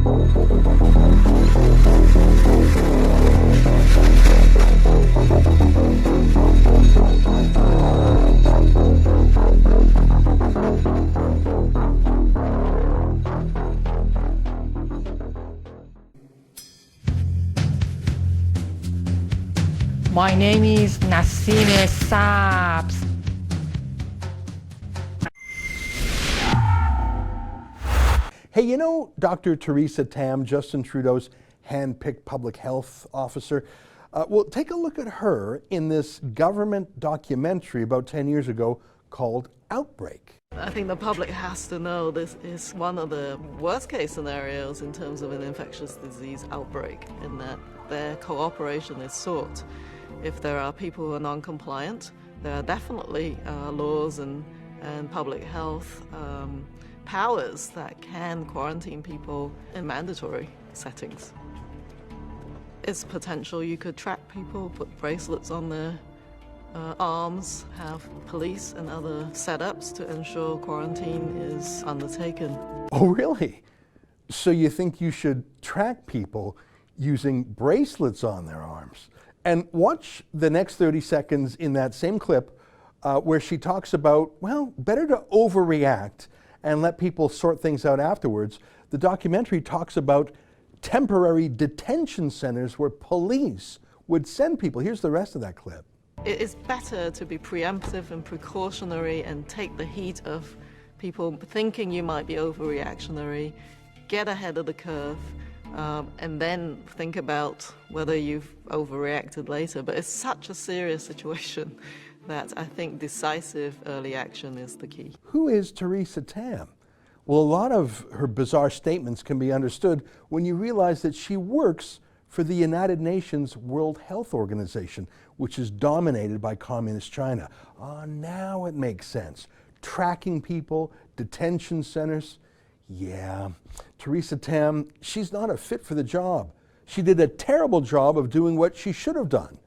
My name is Nassine Saabs. Hey, you know Dr. Theresa Tam, Justin Trudeau's hand-picked public health officer? Well, take a look at her in this government documentary about 10 years ago called Outbreak. I think the public has to know this is one of the worst case scenarios in terms of an infectious disease outbreak, in that their cooperation is sought. If there are people who are non-compliant, there are definitely laws and public health powers that can quarantine people in mandatory settings. It's potential you could track people, put bracelets on their arms, have police and other setups to ensure quarantine is undertaken. Oh, really? So you think you should track people using bracelets on their arms? And watch the next 30 seconds in that same clip where she talks about, well, better to overreact and let people sort things out afterwards. The documentary talks about temporary detention centers where police would send people. Here's the rest of that clip. It is better to be preemptive and precautionary and take the heat of people thinking you might be overreactionary, get ahead of the curve, and then think about whether you've overreacted later. But it's such a serious situation that I think decisive early action is the key. Who is Theresa Tam? Well, a lot of her bizarre statements can be understood when you realize that she works for the United Nations World Health Organization, which is dominated by Communist China. Now it makes sense. Tracking people, detention centers. Yeah, Theresa Tam, she's not a fit for the job. She did a terrible job of doing what she should have done.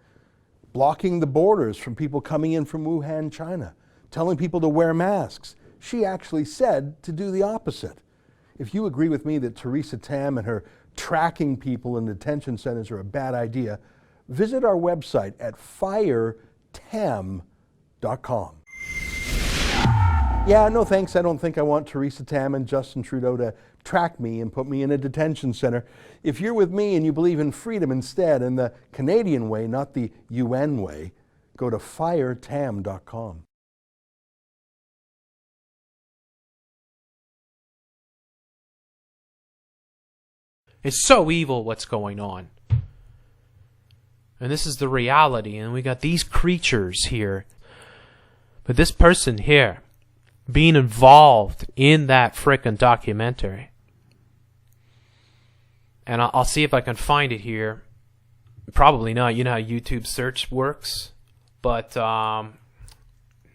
Blocking the borders from people coming in from Wuhan, China. Telling people to wear masks. She actually said to do the opposite. If you agree with me that Theresa Tam and her tracking people in detention centers are a bad idea, visit our website at firetam.com. Yeah, no thanks. I don't think I want Theresa Tam and Justin Trudeau to track me and put me in a detention center. If you're with me and you believe in freedom instead, in the Canadian way, not the UN way, go to firetam.com. It's so evil what's going on. And this is the reality, and we got these creatures here. But this person here, being involved in that frickin' documentary. And I'll see if I can find it here. Probably not. You know how YouTube search works? But, there,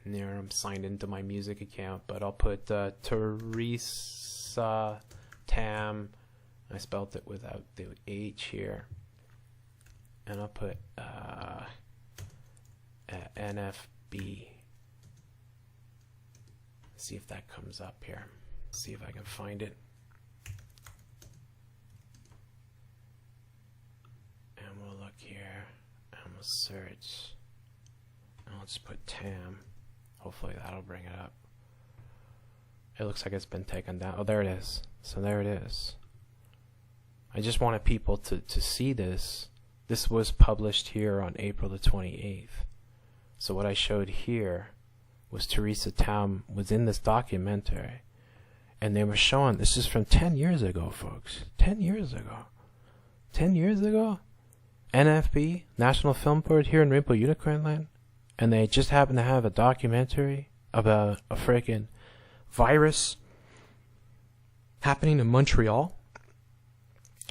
I'm signed into my music account. But I'll put Theresa Tam. I spelled it without the H here. And I'll put NFB. See if that comes up here. See if I can find it. And we'll look here. And we'll search. And I'll just put Tam. Hopefully that'll bring it up. It looks like it's been taken down. Oh, there it is. So there it is. I just wanted people to see this. This was published here on April the 28th. So what I showed here was Theresa Tam was in this documentary, and they were showing, this is from 10 years ago, folks. 10 years ago. 10 years ago? NFB, National Film Board here in Rainbow Unicorn Land, and they just happened to have a documentary about a freaking virus happening in Montreal.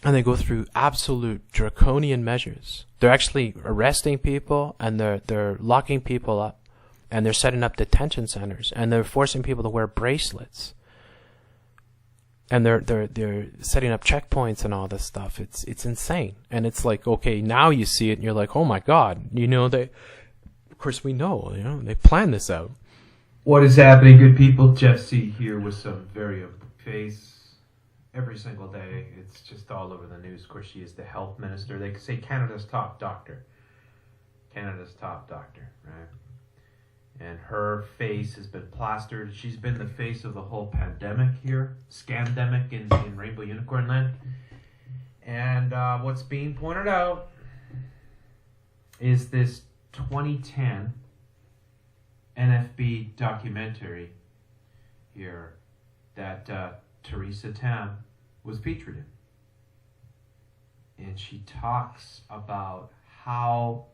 And they go through absolute draconian measures. They're actually arresting people, and they're locking people up, and they're setting up detention centers, and they're forcing people to wear bracelets, and they're setting up checkpoints and all this stuff. It's insane, and it's like, okay, now you see it, and you're like, oh my God, you know, of course we know, you know, they planned this out. What is happening, good people? Jeff C. here with some very face every single day. It's just all over the news. Of course, she is the health minister. They say Canada's top doctor. Canada's top doctor, right? And her face has been plastered. She's been the face of the whole pandemic here, scandemic in Rainbow Unicorn Land. And what's being pointed out is this 2010 NFB documentary here that Theresa Tam was featured in. And she talks about how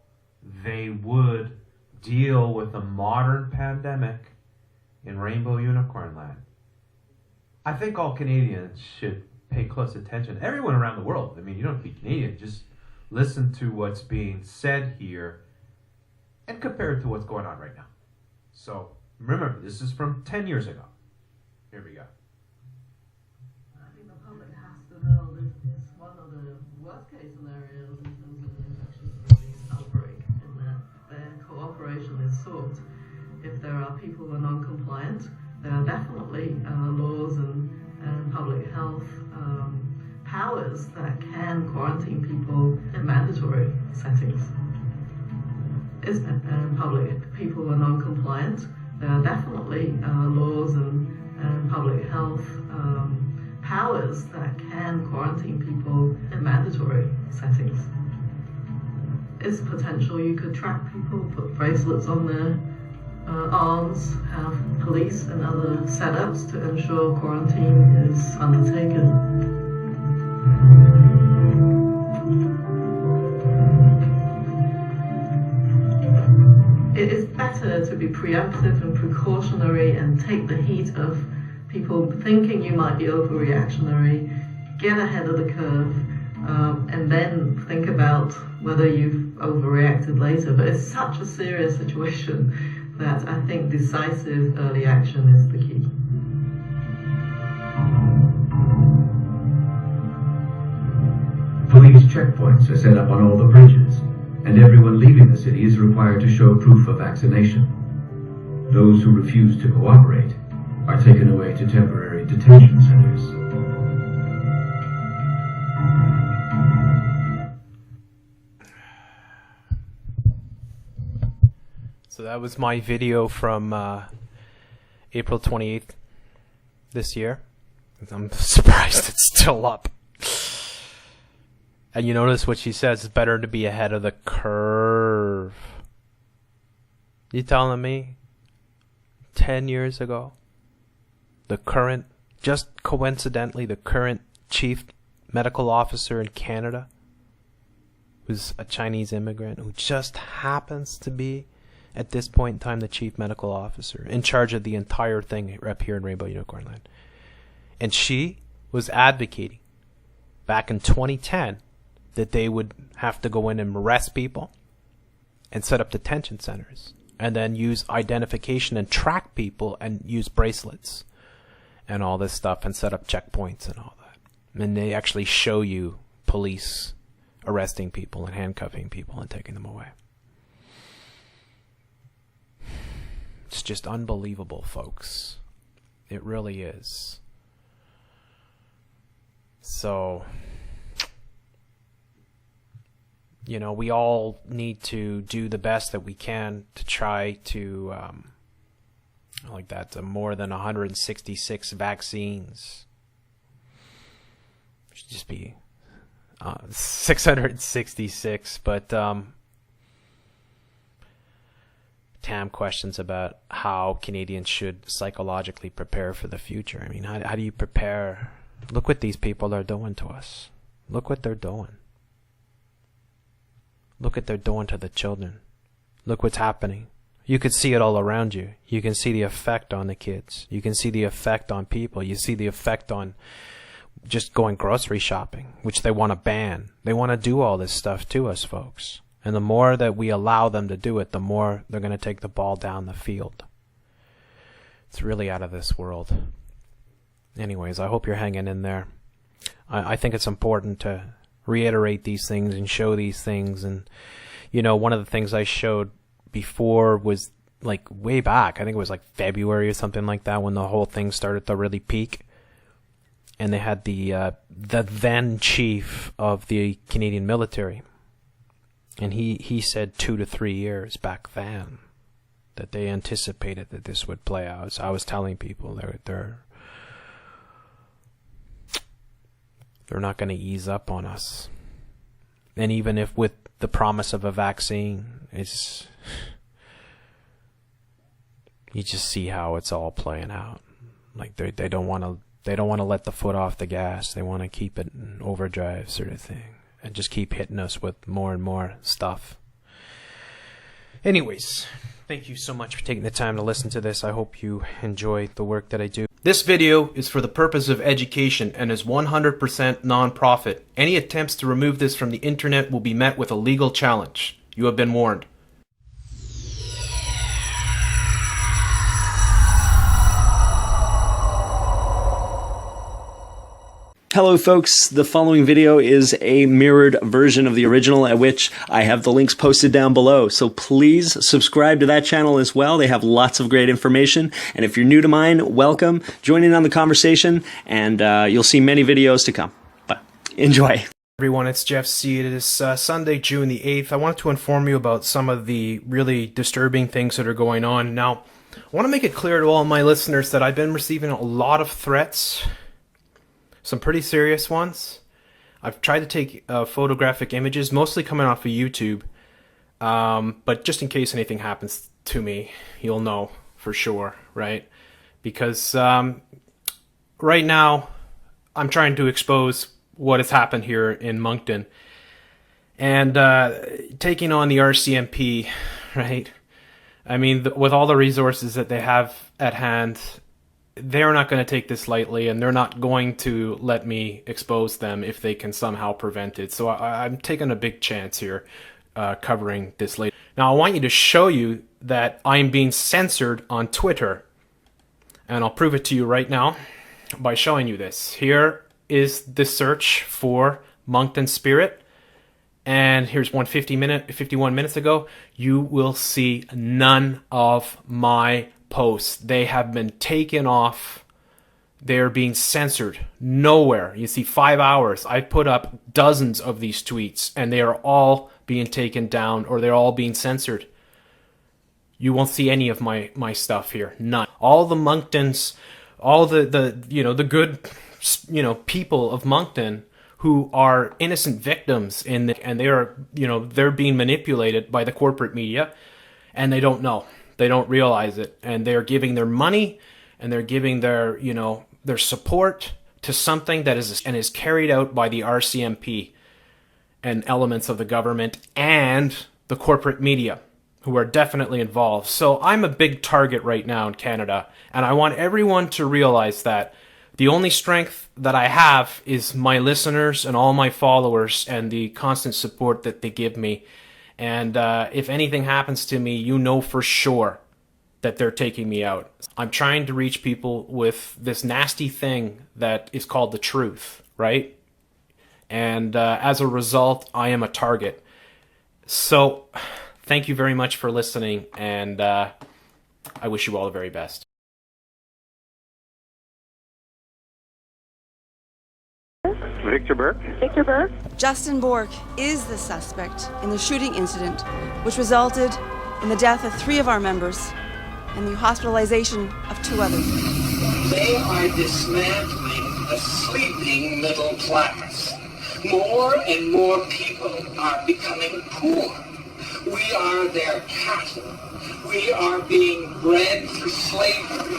they would deal with a modern pandemic in Rainbow Unicorn Land. I think all Canadians should pay close attention. Everyone around the world. I mean, you don't have to be Canadian. Just listen to what's being said here and compare it to what's going on right now. So remember, this is from 10 years ago. Here we go. I think the public has to know this is one of the worst case scenarios in terms of an infectious disease outbreak, in that their cooperation is sought. If there are people who are non-compliant, there are definitely laws and public health powers that can quarantine people in mandatory settings. Public people who are non-compliant, there are definitely laws and public health powers that can quarantine people in mandatory settings. It's potential you could track people, put bracelets on their arms, have police and other setups to ensure quarantine is undertaken. It is better to be preemptive and precautionary and take the heat of people thinking you might be overreactionary, get ahead of the curve, and then think about whether you've overreacted later. But it's such a serious situation that I think decisive early action is the key. Police checkpoints are set up on all the bridges, and everyone leaving the city is required to show proof of vaccination. Those who refuse to cooperate are taken away to temporary detention centers. So that was my video from April 28th this year. I'm surprised it's still up. And you notice what she says, it's better to be ahead of the curve. You telling me 10 years ago, the current, just coincidentally, the current chief medical officer in Canada, who's a Chinese immigrant, who just happens to be, at this point in time, the chief medical officer in charge of the entire thing up here in Rainbow Unicorn Land. And she was advocating back in 2010 that they would have to go in and arrest people and set up detention centers and then use identification and track people and use bracelets and all this stuff and set up checkpoints and all that. And they actually show you police arresting people and handcuffing people and taking them away. It's just unbelievable, folks. It really is. So, you know, we all need to do the best that we can to try to, like that, more than 166 vaccines. It should just be 666, but Tam questions about how Canadians should psychologically prepare for the future. I mean, how do you prepare? Look what these people are doing to us. Look what they're doing. Look what they're doing to the children. Look what's happening. You could see it all around you. You can see the effect on the kids. You can see the effect on people. You see the effect on just going grocery shopping, which they want to ban. They want to do all this stuff to us, folks. And the more that we allow them to do it, the more they're going to take the ball down the field. It's really out of this world. Anyways, I hope you're hanging in there. I think it's important to reiterate these things and show these things. And, you know, one of the things I showed before was like way back. I think it was like February or something like that when the whole thing started to really peak. and they had the then chief of the Canadian military, and he said 2 to 3 years back then that they anticipated that this would play out. So I was telling people they're not going to ease up on us. And even if with the promise of a vaccine, you just see how it's all playing out. Like they don't want to let the foot off the gas. They want to keep it in overdrive sort of thing, and just keep hitting us with more and more stuff. Anyways, thank you so much for taking the time to listen to this. I hope you enjoy the work that I do. This video is for the purpose of education and is 100% non-profit. Any attempts to remove this from the internet will be met with a legal challenge. You have been warned. Hello folks, the following video is a mirrored version of the original, at which I have the links posted down below. So please subscribe to that channel as well. They have lots of great information. And if you're new to mine, welcome. Join in on the conversation, and you'll see many videos to come. But enjoy. Everyone, it's Jeff C. It is Sunday, June the 8th. I wanted to inform you about some of the really disturbing things that are going on. Now, I want to make it clear to all my listeners that I've been receiving a lot of threats. Some pretty serious ones. I've tried to take photographic images, mostly coming off of YouTube. But just in case anything happens to me, you'll know for sure, right? Because right now, I'm trying to expose what has happened here in Moncton. And taking on the RCMP, right? I mean, with all the resources that they have at hand, they're not going to take this lightly, and they're not going to let me expose them if they can somehow prevent it. So I'm taking a big chance here covering this later. Now, I want you to show you that I'm being censored on Twitter. And I'll prove it to you right now by showing you this. Here is the search for Moncton Spirit. And here's 51 minutes ago. You will see none of my posts. They have been taken off. They're being censored. Nowhere. You see 5 hours. I put up dozens of these tweets, and they are all being taken down, or they're all being censored. You won't see any of my stuff here. None. All the Monktons, all the good people of Moncton who are innocent victims and they are they're being manipulated by the corporate media, and they don't know. They don't realize it, and they're giving their money and they're giving their their support to something that is carried out by the RCMP and elements of the government and the corporate media, who are definitely involved. So I'm a big target right now in Canada, and I want everyone to realize that the only strength that I have is my listeners and all my followers and the constant support that they give me. And if anything happens to me, you know for sure that they're taking me out. I'm trying to reach people with this nasty thing that is called the truth, right? And as a result, I am a target. So thank you very much for listening, and I wish you all the very best. Victor Burke? Justin Bork is the suspect in the shooting incident, which resulted in the death of 3 of our members and the hospitalization of 2 others. They are dismantling a sleeping middle class. More and more people are becoming poor. We are their cattle. We are being bred for slavery.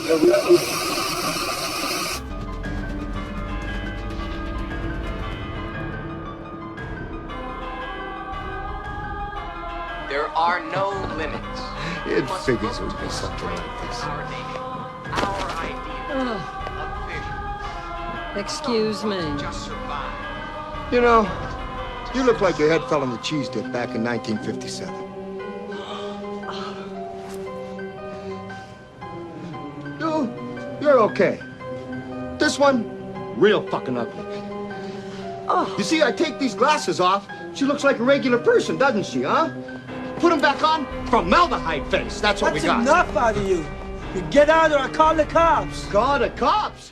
The revolution. There are no limits. It figures it would be something like this. Our idea of vision. Excuse me. Just survive. You know, you look like your head fell on the cheese dip back in 1957. You're okay. This one, real fucking ugly. You see, I take these glasses off, she looks like a regular person, doesn't she, huh? Put them back on, formaldehyde face. That's what we got. That's enough out of you. You get out or I call the cops. Call the cops?